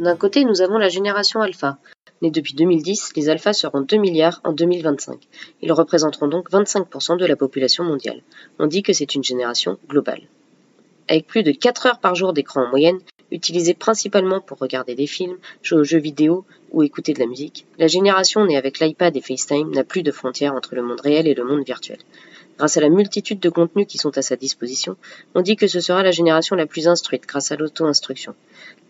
D'un côté, nous avons la génération alpha. Née depuis 2010, les alphas seront 2 milliards en 2025. Ils représenteront donc 25% de la population mondiale. On dit que c'est une génération globale. Avec plus de 4 heures par jour d'écran en moyenne, utilisée principalement pour regarder des films, jouer aux jeux vidéo ou écouter de la musique, la génération née avec l'iPad et FaceTime n'a plus de frontières entre le monde réel et le monde virtuel. Grâce à la multitude de contenus qui sont à sa disposition, on dit que ce sera la génération la plus instruite grâce à l'auto-instruction.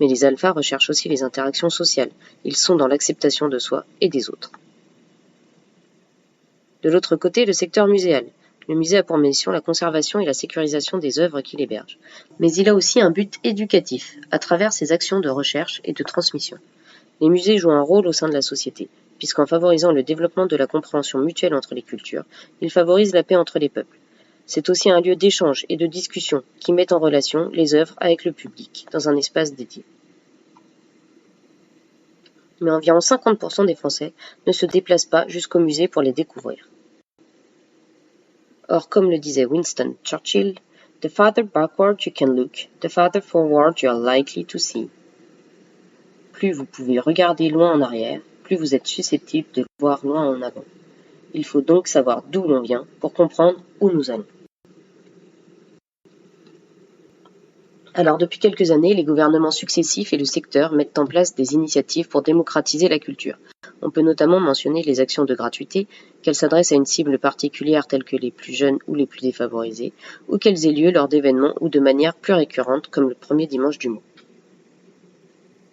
Mais les alphas recherchent aussi les interactions sociales. Ils sont dans l'acceptation de soi et des autres. De l'autre côté, le secteur muséal. Le musée a pour mission la conservation et la sécurisation des œuvres qu'il héberge. Mais il a aussi un but éducatif, à travers ses actions de recherche et de transmission. Les musées jouent un rôle au sein de la société, puisqu'en favorisant le développement de la compréhension mutuelle entre les cultures, ils favorisent la paix entre les peuples. C'est aussi un lieu d'échange et de discussion qui met en relation les œuvres avec le public, dans un espace dédié. Mais environ 50% des Français ne se déplacent pas jusqu'au musée pour les découvrir. Or, comme le disait Winston Churchill, « The farther backward you can look, the farther forward you are likely to see ». Plus vous pouvez regarder loin en arrière, plus vous êtes susceptible de voir loin en avant. Il faut donc savoir d'où l'on vient pour comprendre où nous allons. Alors, depuis quelques années, les gouvernements successifs et le secteur mettent en place des initiatives pour démocratiser la culture. On peut notamment mentionner les actions de gratuité, qu'elles s'adressent à une cible particulière telle que les plus jeunes ou les plus défavorisés, ou qu'elles aient lieu lors d'événements ou de manière plus récurrente comme le premier dimanche du mois.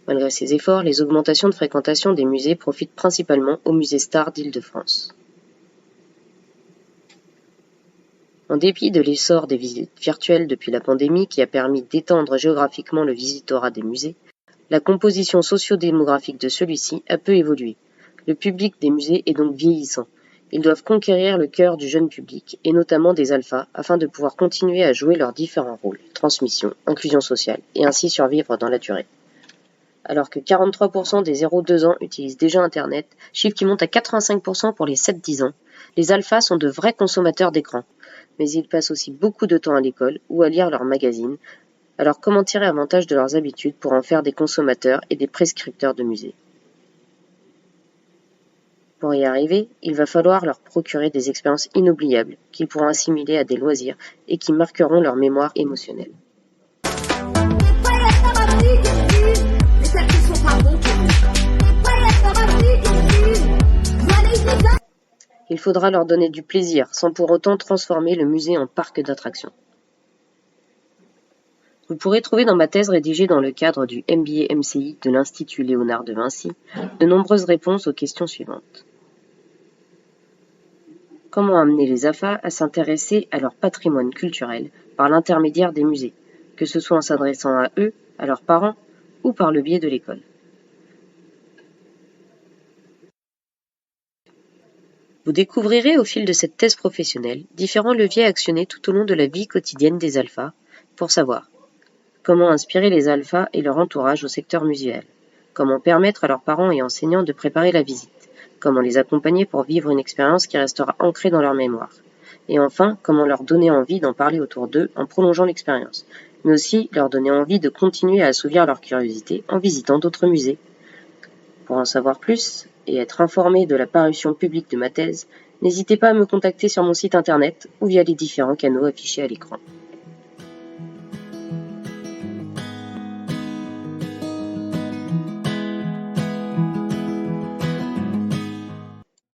Malgré ces efforts, les augmentations de fréquentation des musées profitent principalement aux musées stars d'Île-de-France. En dépit de l'essor des visites virtuelles depuis la pandémie qui a permis d'étendre géographiquement le visitorat des musées, la composition socio-démographique de celui-ci a peu évolué. Le public des musées est donc vieillissant. Ils doivent conquérir le cœur du jeune public, et notamment des alphas, afin de pouvoir continuer à jouer leurs différents rôles, transmission, inclusion sociale, et ainsi survivre dans la durée. Alors que 43% des 0-2 ans utilisent déjà Internet, chiffre qui monte à 85% pour les 7-10 ans, les alphas sont de vrais consommateurs d'écran. Mais ils passent aussi beaucoup de temps à l'école ou à lire leurs magazines. Alors comment tirer avantage de leurs habitudes pour en faire des consommateurs et des prescripteurs de musées ? Pour y arriver, il va falloir leur procurer des expériences inoubliables qu'ils pourront assimiler à des loisirs et qui marqueront leur mémoire émotionnelle. Il faudra leur donner du plaisir, sans pour autant transformer le musée en parc d'attractions. Vous pourrez trouver dans ma thèse rédigée dans le cadre du MBA MCI de l'Institut Léonard de Vinci de nombreuses réponses aux questions suivantes. Comment amener les AFA à s'intéresser à leur patrimoine culturel par l'intermédiaire des musées, que ce soit en s'adressant à eux, à leurs parents ou par le biais de l'école ? Vous découvrirez au fil de cette thèse professionnelle différents leviers actionnés tout au long de la vie quotidienne des alphas pour savoir comment inspirer les alphas et leur entourage au secteur muséal, comment permettre à leurs parents et enseignants de préparer la visite, comment les accompagner pour vivre une expérience qui restera ancrée dans leur mémoire, et enfin comment leur donner envie d'en parler autour d'eux en prolongeant l'expérience, mais aussi leur donner envie de continuer à assouvir leur curiosité en visitant d'autres musées. Pour en savoir plus et être informé de la parution publique de ma thèse, n'hésitez pas à me contacter sur mon site internet ou via les différents canaux affichés à l'écran.